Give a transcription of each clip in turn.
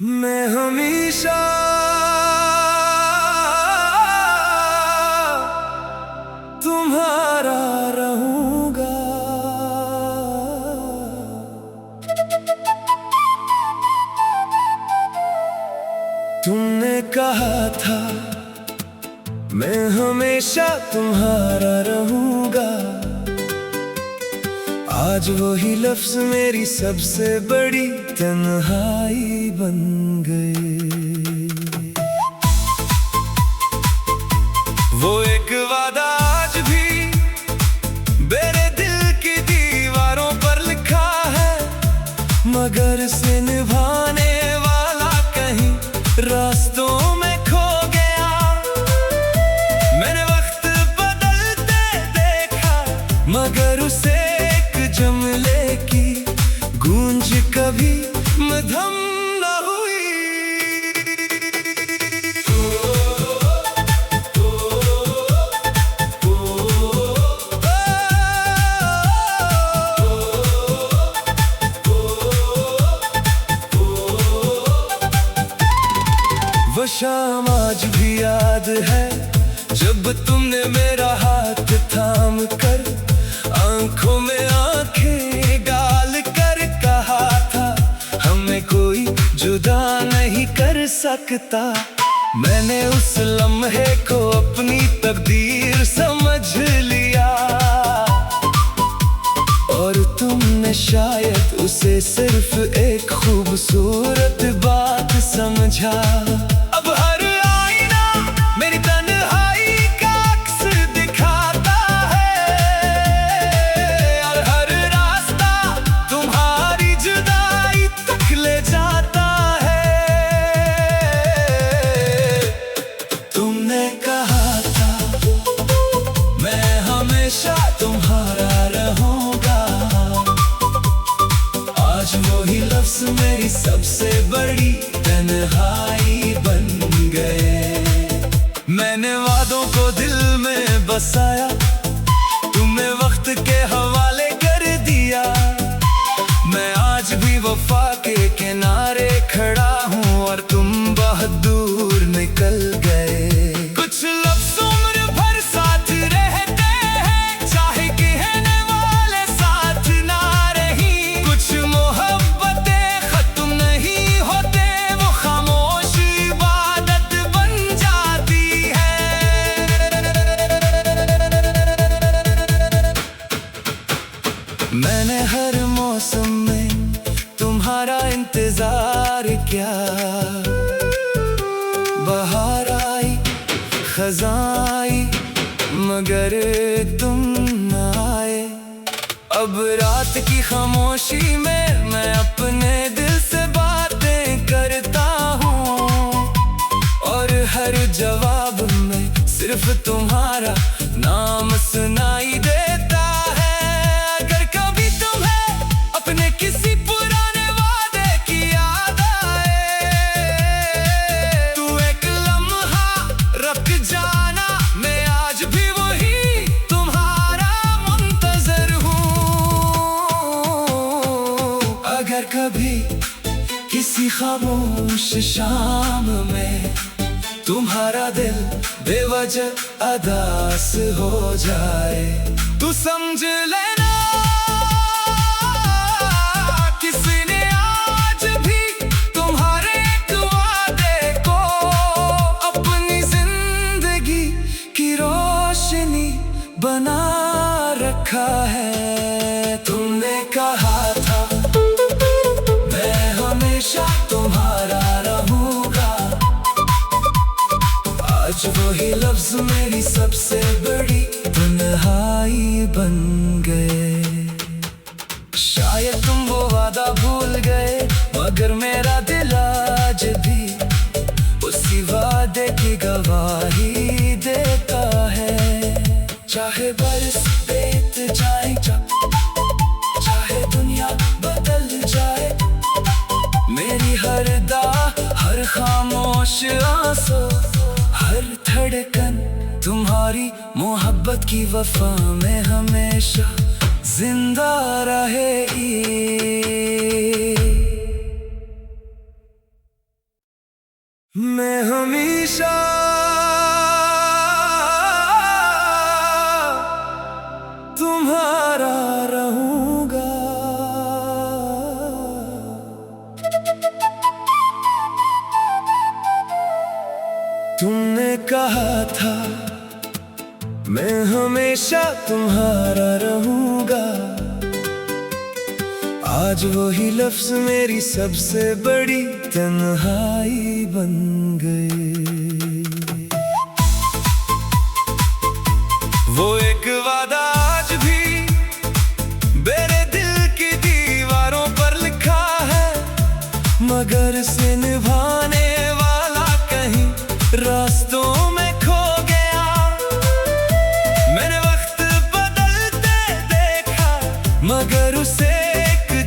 मैं हमेशा तुम्हारा रहूंगा। तुमने कहा था मैं हमेशा तुम्हारा रहूंगा। आज वही लफ्ज मेरी सबसे बड़ी तन्हाई बन गए। वो एक वादा आज भी मेरे दिल की दीवारों पर लिखा है, मगर इसे निभाने वाला कहीं रास्तों में खो गया। मैंने वक्त बदलते देखा, मगर उसे जुमले की गूंज कभी मध्यम न हुई। वो शाम आज भी याद है, जब तुमने मेरा हाथ थाम कर आंखों में आंखें डाल कर कहा था हमें कोई जुदा नहीं कर सकता। मैंने उस लम्हे को अपनी तकदीर समझ लिया, और तुमने शायद उसे सिर्फ एक खूबसूरत बात समझा। अब हर आईना मेरी तन्हाई का अक्स दिखाता है, और हर रास्ता तुम्हारी जुदाई तक ले जाता है। तुमने कहा था मैं हमेशा तुम्हारा रहूंगा। आज वही लफ्ज मेरी सबसे बड़ी तन्हाई बन गए। मैंने वादों को दिल में बसाया, तुमने वक्त के हवाले कर दिया। मैं आज भी वफा के किनारे खड़ा हूँ, और तुम बहुत दूर निकल गए। कुछ लफ्ज़ उम्र भर साथ रहते हैं, चाहे कहने वाले साथ ना रही। कुछ मोहब्बतें खत्म नहीं होते, वो खामोश इबादत बन जाती है। मैंने हर मौसम में तुम्हारा इंतजार किया। बहार आई खज़ां आई, मगर तुम न आए। अब रात की खामोशी में मैं अपने दिल से बातें करता हूँ, और हर जवाब में सिर्फ तुम्हारा नाम सुनाई देता है। अगर कभी तुम्हें अपने किसी पुराने वादे की याद आए, तू एक लम्हा रख जाना, मैं आज भी वही तुम्हारा मुंतज़र हूँ। अगर कभी किसी खामोश शाम में तुम्हारा दिल बेवजह अदास हो जाए, तू समझ लेना किसी ने आज भी तुम्हारे एक वादे को अपनी जिंदगी की रोशनी बना रखा है। तुमने कहा था मैं हमेशा तुम्हारा रहूंगा। आज वही लफ्ज मेरी सबसे बड़ी तन्हाई बन गए। शायद तुम वो वादा भूल गए, मगर मेरा दिल आज भी उसी वादे की गवाही देता है। चाहे बरस बीत जाए, चाहे दुनिया बदल जाए, मेरी हर हर खामोश आंसू, हर धड़कन तुम्हारी मोहब्बत की वफा में हमेशा जिंदा रहेगी। मैं हमेशा तुम्हारा रहूंगा। तुमने कहा था मैं हमेशा तुम्हारा रहूंगा। आज वही लफ्ज मेरी सबसे बड़ी तन्हाई बन गए। वो एक वादा आज भी मेरे दिल की दीवारों पर लिखा है, मगर से निभाने वाला कहीं रास्तों में खो गया। मैंने वक्त बदलते देखा, मगर उसे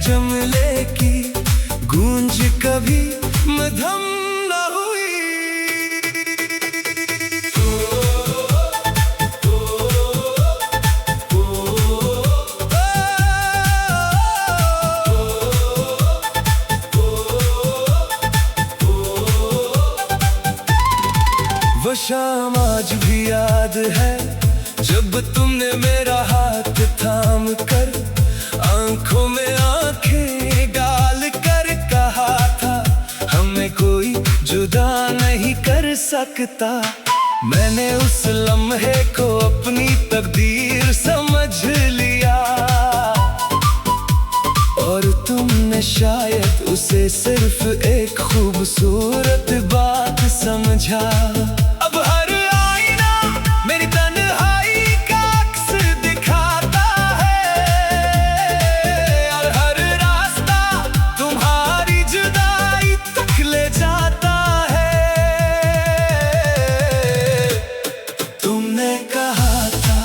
जुमले की गूंज कभी मध्यम न हुई। वो शाम आज भी याद है, जब तुमने मेरा हाथ थाम कर आंखों में आंखें डाल कर कहा था, हमें कोई जुदा नहीं कर सकता। मैंने उस लम्हे को अपनी तकदीर समझ लिया, और तुमने शायद उसे सिर्फ एक खूबसूरत बात समझा। अब हर आईना मेरी तन्हाई का अक्स दिखाता है, और हर रास्ता तुम्हारी जुदाई तक ले जाता है। तुमने कहा था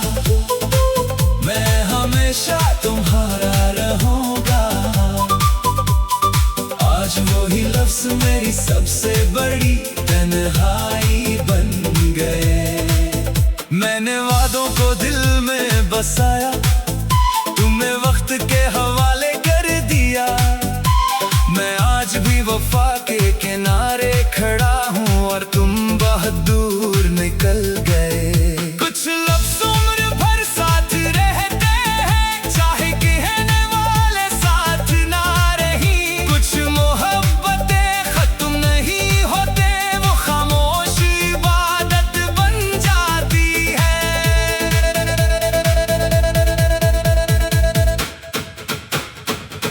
मैं हमेशा तुम्हारा रहूंगा। आज वही लफ्ज मेरी सबसे बड़ी तन्हाई बन गए। मैंने वादों को दिल में बसाया, तुम्हें वक्त के हवाले कर दिया। मैं आज भी वफा के किनारे खड़ा हूँ, और तुम बहुत दूर निकल गए। कुछ लफ्ज़ उम्र भर साथ रहते हैं, चाहे कहने वाले साथ ना रही। कुछ मोहब्बतें खत्म नहीं होते, वो खामोश इबादत बन जाती है।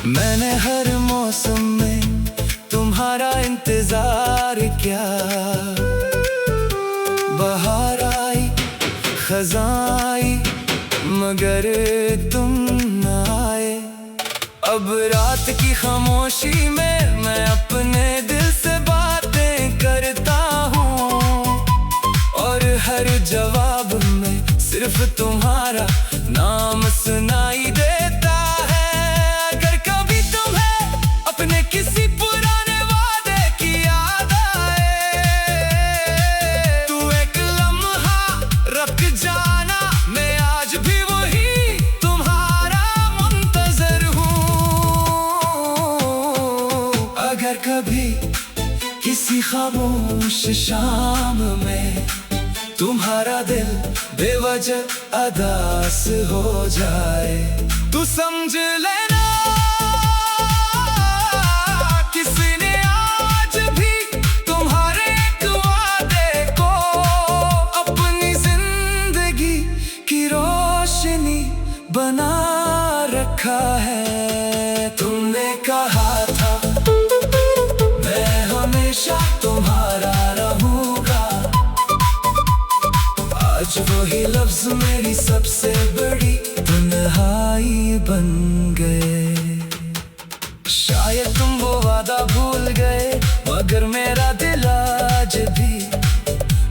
मैंने हर मौसम में तुम्हारा इंतजार किया। बहार आई, खज़ां आई, मगर तुम न आए। अब रात की खामोशी में मैं अपने दिल से बातें करता हूँ, और हर जवाब में सिर्फ तुम्हारा नाम सुनाई देता है। अगर कभी तुम्हें अपने किसी पुराने वादे की याद आए, तू एक लम्हा रख जाना, मैं आज भी वही तुम्हारा मुंतज़र हूँ। अगर कभी किसी खामोश शाम में तुम्हारा दिल बेवजह अदास हो जाए, तू समझ लेना किसी ने आज भी तुम्हारे एक वादे को अपनी जिंदगी की रोशनी बना रखा है। तुमने कहा था मैं हमेशा तुम्हारा रहूंगा। आज वही लफ्ज मेरी सबसे बड़ी तन्हाई बन गए। शायद तुम वो वादा भूल गए, मगर मेरा दिल आज भी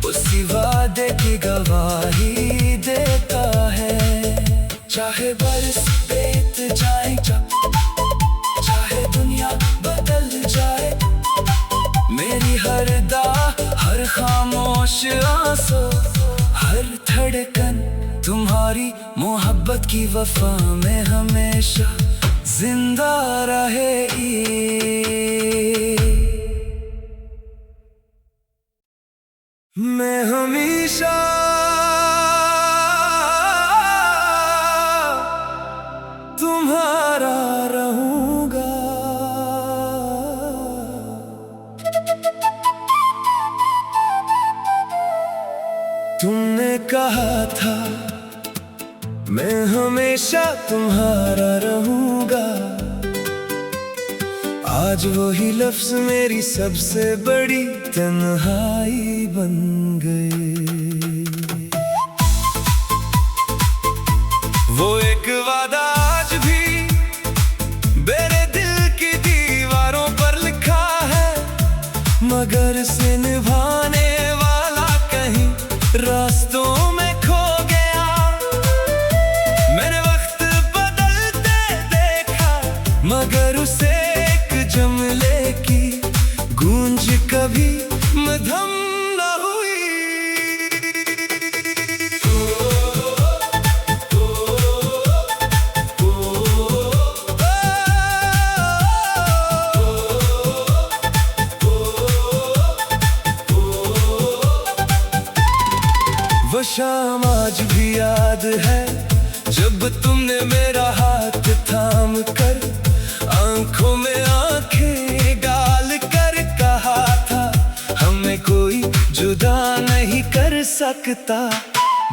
उसी वादे की गवाही देता है। चाहे बरस बीत जाए, चाहे दुनिया बदल जाए, मेरी हर हर खामोश आंसू, हर धड़कन तुम्हारी मोहब्बत की वफा में हमेशा जिंदा रहेगी। हमेशा तुम्हारा रहूंगा। तुमने कहा था मैं हमेशा तुम्हारा रहूंगा, आज वही लफ्ज मेरी सबसे बड़ी तन्हाई बन गए। वो एक वादा आज भी मेरे दिल की दीवारों पर लिखा है, मगर से निभाने वाला कहीं रास्तों में खो गया। मैंने वक्त बदलते देखा, मगर उसे एक जुमले की गूंज कभी मध्यम न हुई। वो शाम आज भी याद है, जब तुमने मेरा हाथ थाम कर आंखों में आंखें डाल कर कहा था हमें कोई जुदा नहीं कर सकता।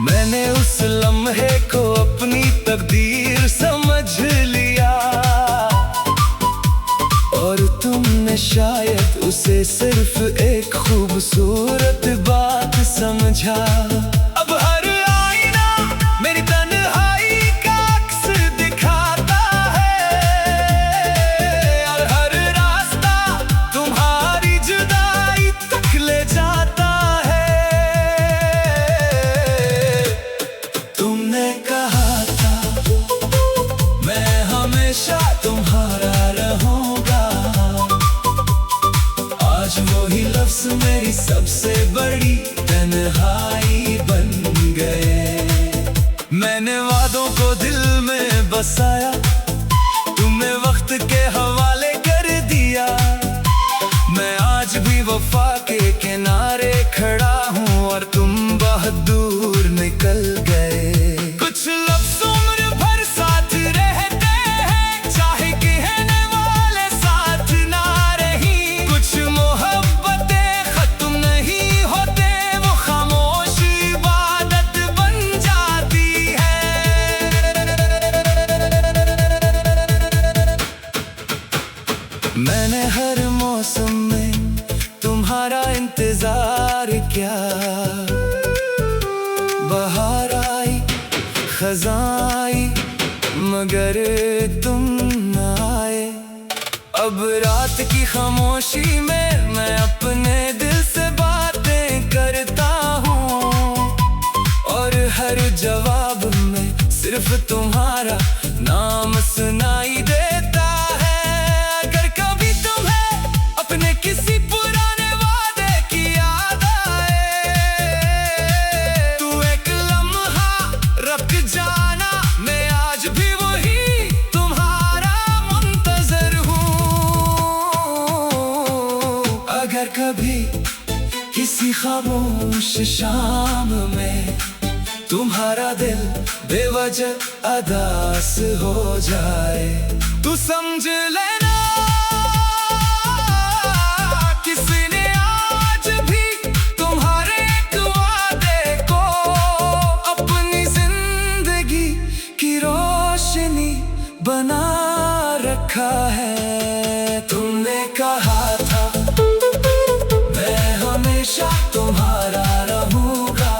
मैंने उस लम्हे को अपनी तकदीर समझ लिया, और तुमने शायद उसे सिर्फ एक खूबसूरत बात समझा। अब हर आईना मेरी तन्हाई का अक्स दिखाता है, और हर रास्ता तुम्हारी जुदाई तक ले जाता है। तुमने कहा था मैं हमेशा तुम्हारा रहूंगा, आज वही लफ्ज मेरी सबसे बड़ी तन्हाई बन गए। मैंने वादों को दिल में बसाया, तुमने वक्त के हवाले कर दिया। मैं आज भी वफा के किनारे खड़ा हूँ, और तुम बहुत दूर निकल गए। कुछ लफ्ज़ उम्र भर साथ रहते हैं, चाहे कहने वाले साथ ना रही। कुछ मोहब्बतें खत्म नहीं होते, वो खामोश इबादत बन जाती है। मैंने हर मौसम में तुम्हारा इंतजार किया, बहार आई खज़ां आई, मगर तुम न आए। अब रात की खामोशी में मैं अपने दिल से बातें करता हूँ, और हर जवाब में सिर्फ तुम्हारा नाम सुनाई देता है। अगर कभी तुम्हें अपने किसी पुराने वादे की याद आए, तू एक लम्हा रख जाना, मैं आज भी वही तुम्हारा मुंतज़र हूँ। अगर कभी किसी खामोश शाम में तुम्हारा दिल बेवजह अदास हो जाए, तू समझ लेना किसी ने आज भी तुम्हारे एक वादे को अपनी जिंदगी की रोशनी बना रखा है। तुमने कहा था मैं हमेशा तुम्हारा रहूंगा,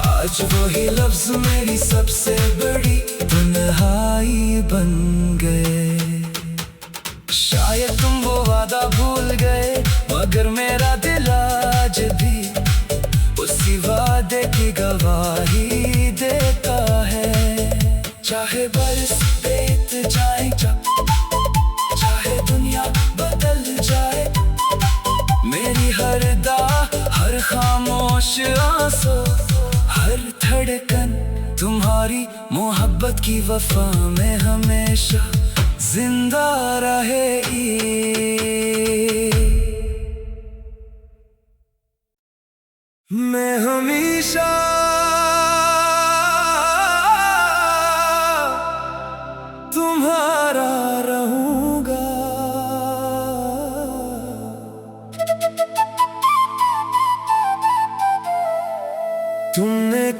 आज वही लफ्ज मेरी सबसे बड़ी तन्हाई बन गए। शायद तुम वो वादा भूल गए, मगर मेरा दिल आज भी उसी वादे की गवाही देता है। चाहे बरस बीत जाए, चाहे दुनिया बदल जाए, मेरी हर हर खामोश आंसू, हर धड़कन तुम्हारी मोहब्बत की वफा में हमेशा जिंदा रहेगी।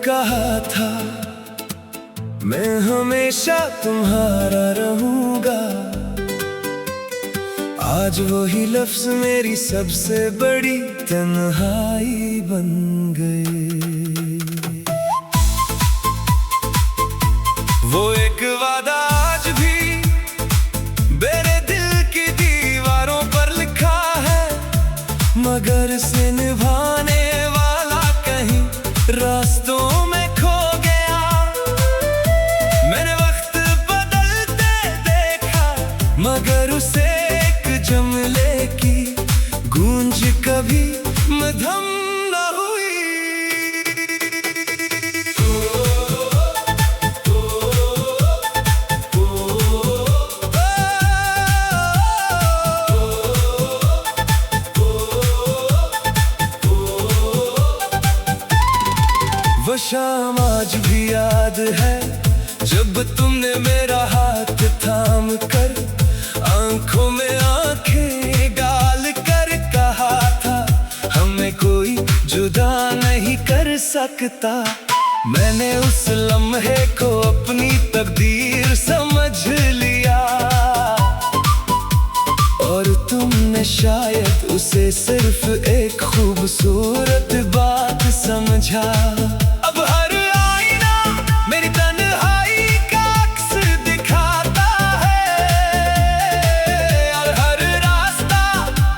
कहा था मैं हमेशा तुम्हारा रहूंगा, आज वही लफ्ज मेरी सबसे बड़ी तन्हाई बन गए। वो एक वादा आज भी मेरे दिल की दीवारों पर लिखा है, मगर से निभाने वाला कहीं रास्तों में खो गया। मैंने वक्त बदलते देखा, मगर उसे एक जुमले की गूंज कभी मध्यम न हुई। वो शाम आज भी याद है, जब तुमने मेरा हाथ थाम कर आंखों में आंखें डाल कर कहा था हमें कोई जुदा नहीं कर सकता। मैंने उस लम्हे को अपनी तकदीर समझ लिया, और तुमने शायद उसे सिर्फ एक खूबसूरत बात समझा। अब हर आईना मेरी तन्हाई का अक्स दिखाता है, और हर रास्ता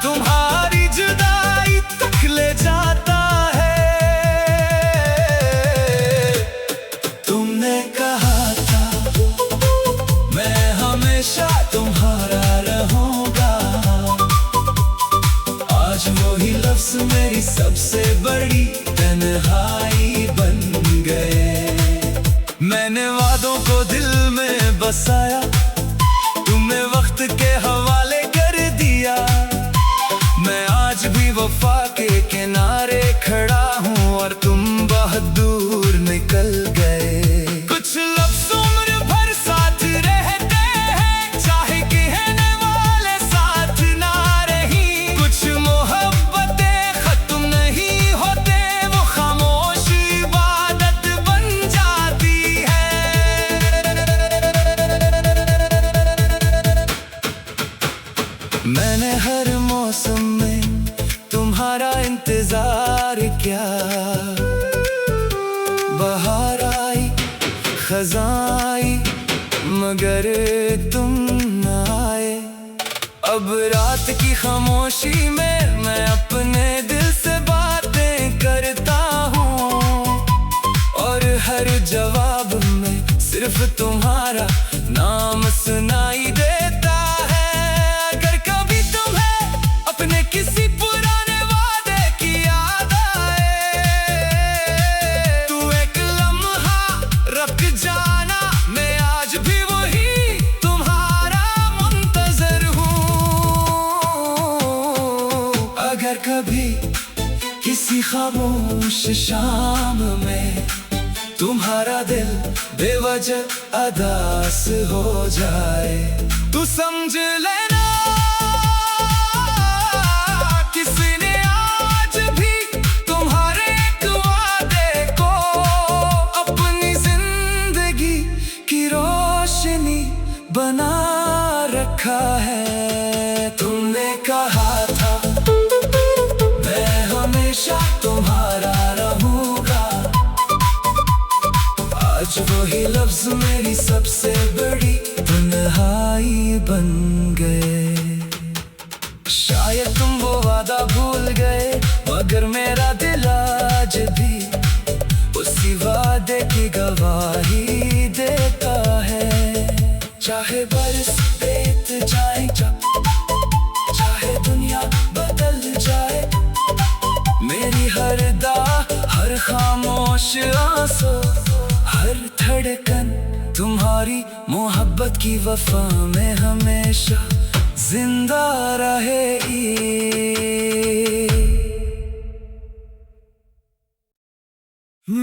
तुम्हारी जुदाई तक ले जाता है। तुमने कहा था मैं हमेशा तुम्हारा रहूंगा, आज वही लफ्ज मेरी सबसे बड़ी तन्हाई बन गए। मैंने वादों को दिल में बसाया, तुमने वक्त के हवाले कर दिया। मैं आज भी वफा के किनारे खड़ा हूँ, और तुम बहुत दूर निकल गए। कुछ लफ्ज़ उम्र भर साथ रहते हैं, चाहे कहने वाले साथ ना रही। कुछ मोहब्बतें खत्म नहीं होते, वो खामोश इबादत बन जाती है। मैंने हर मौसम में तुम्हारा इंतजार किया, बहार आई खज़ाई मगर तुम न आए। अब रात की खामोशी में मैं अपने दिल से बातें करता हूँ, और हर जवाब में सिर्फ तुम्हारा नाम सुनाई देता है। अगर कभी तुम्हें अपने किसी पुराने वादे की याद आए, तू एक लम्हा रख जाना, मैं आज भी वही तुम्हारा मुंतज़र हूँ। अगर कभी किसी खामोश शाम में तुम्हारा दिल बेवजह अदास हो जाए, तू समझ लेना किसी ने आज भी तुम्हारे एक वादे को अपनी जिंदगी की रोशनी बना रखा है। तुमने कहा था मैं हमेशा तुम्हारा रहूंगा, आज वही लफ्ज मेरी सबसे बड़ी तन्हाई बन गए। शायद तुम वो वादा भूल गए, मगर मेरा दिल आज भी उसी वादे की गवाही देता है। चाहे बरस बीत जाए, चाहे दुनिया बदल जाए, मेरी हर हर खामोश आंसू, हर धड़कन तुम्हारी मोहब्बत की वफा में हमेशा जिंदा रहेगी।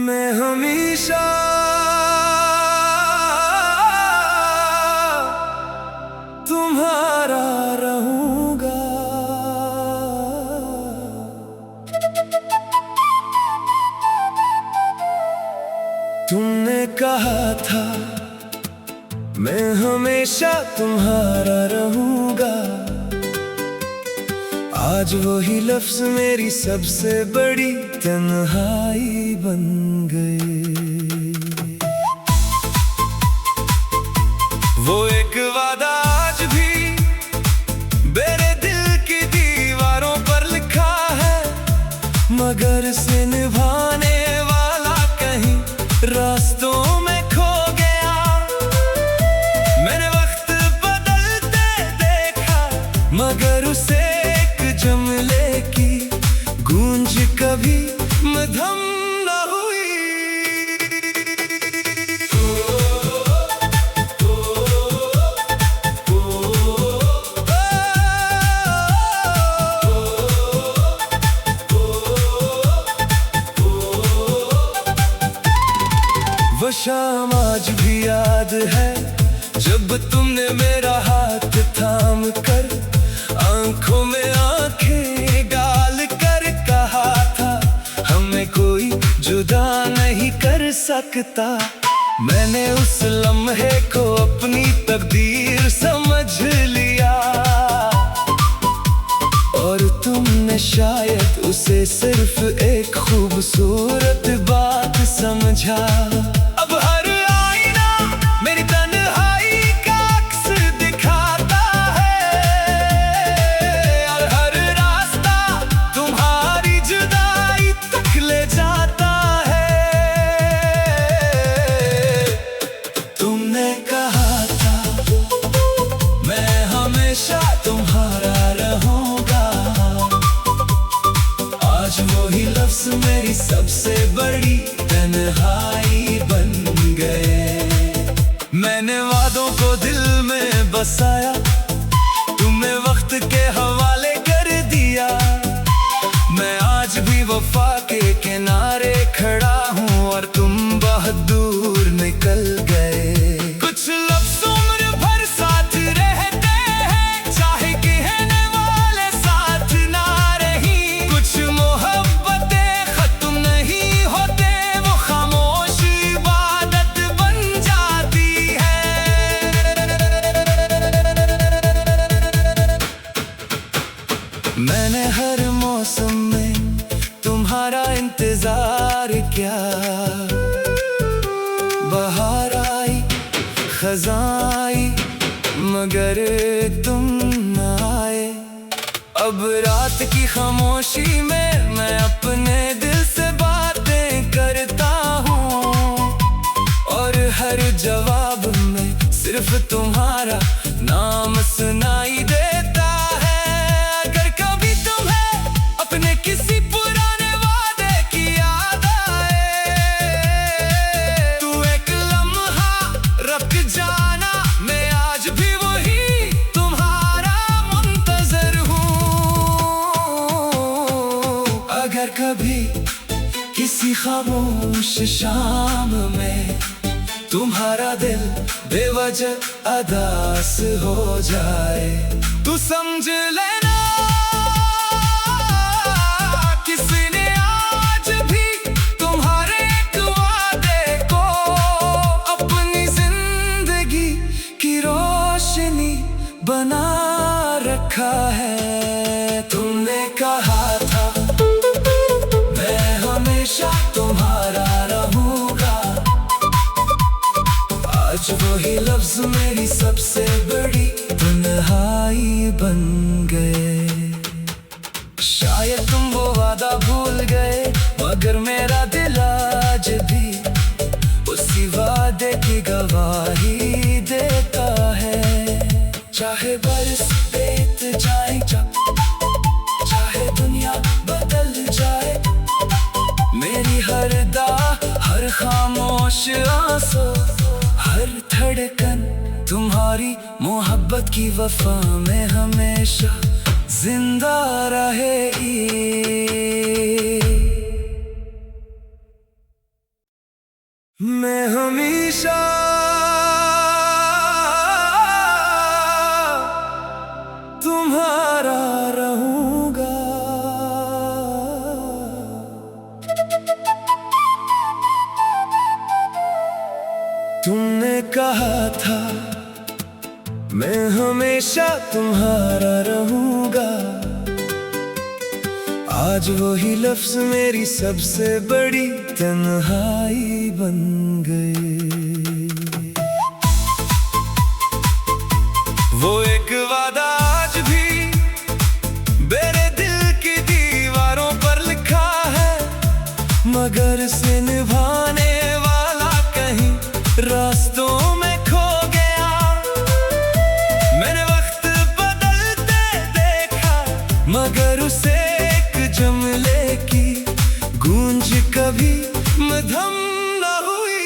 मैं हमेशा तुम्हारा रहूंगा। कहा था मैं हमेशा तुम्हारा रहूंगा, आज वही लफ्ज मेरी सबसे बड़ी तन्हाई बन गए। वो एक वादा आज भी मेरे दिल की दीवारों पर लिखा है, मगर से निभाने वाला कहीं रास्तों में खो गया। मैंने वक्त बदलते देखा, मगर उसे एक जुमले की गूंज कभी मध्यम न हुई। वो शाम आज भी याद है, जब तुमने मेरा हाथ थाम कर आंखों में आंखें डाल कर कहा था हमें कोई जुदा नहीं कर सकता। मैंने उस लम्हे को अपनी तकदीर समझ लिया, और तुमने शायद उसे सिर्फ एक खूबसूरत बात समझा। अब हर आईना मेरी तन्हाई का अक्स दिखाता है, और हर रास्ता तुम्हारी जुदाई तक ले जाता है। तुमने कहा था मैं हमेशा तुम्हारा रहूंगा, आज वही लफ्ज मेरी सबसे बड़ी तन्हाई बन गए। मैंने वादों को दिल में बसाया, तुम्हें वक्त के हवाले कर दिया। मैं आज भी वफा के किनारे खड़ा हूँ, और तुम बहुत दूर निकल गए। कुछ लफ्ज़ उम्र भर साथ रहते हैं, चाहे कहने वाले साथ ना रही। कुछ मोहब्बतें खत्म नहीं होते, वो खामोश इबादत बन जाती है। मैंने हर मौसम में तुम्हारा इंतजार किया, बहार आई खज़ां आई, मगर तुम न आए। अब रात की खामोशी में मैं अपने दिल से बातें करता हूँ, और हर जवाब में सिर्फ तुम्हारा नाम सुनाई देता है। अगर कभी तुम्हें अपने किसी पुराने वादे की याद आए, तू एक लम्हा रख जाना, मैं आज भी वही तुम्हारा मुंतज़र हूँ। अगर कभी किसी खामोश शाम में तुम्हारा दिल बेवजह अदास हो जाए, तू समझ लेना किसी ने आज भी तुम्हारे एक वादे को अपनी जिंदगी की रोशनी बना रखा है। तुमने कहा था मैं हमेशा तुम्हारा रहूंगा, आज वही लफ्ज मेरी सबसे बड़ी तन्हाई बन गए। शायद तुम वो वादा भूल गए, मगर मेरा दिल आज भी उसी वादे की गवाही देता है। चाहे बरस बीत जाए, चाहे दुनिया बदल जाए, मेरी हर हर खामोश आंसू, हर धड़कन तुम्हारी मोहब्बत की वफा में हमेशा जिंदा रहेगी। मैं हमेशा तुम्हारा रहूंगा। मैं हमेशा तुम्हारा रहूंगा। आज वही लफ्ज मेरी सबसे बड़ी तन्हाई बन गए। वो एक वादा आज भी मेरे दिल की दीवारों पर लिखा है, मगर से निभाने वाला कहीं रास्तों में खो गया। मैंने वक्त बदलते देखा, मगर उसे एक जुमले की गूंज कभी मद्धम न हुई।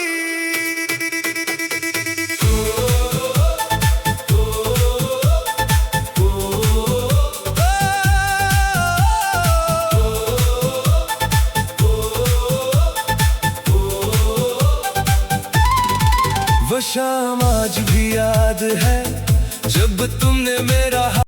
वो शाम आज भी याद है जब तुमने मेरा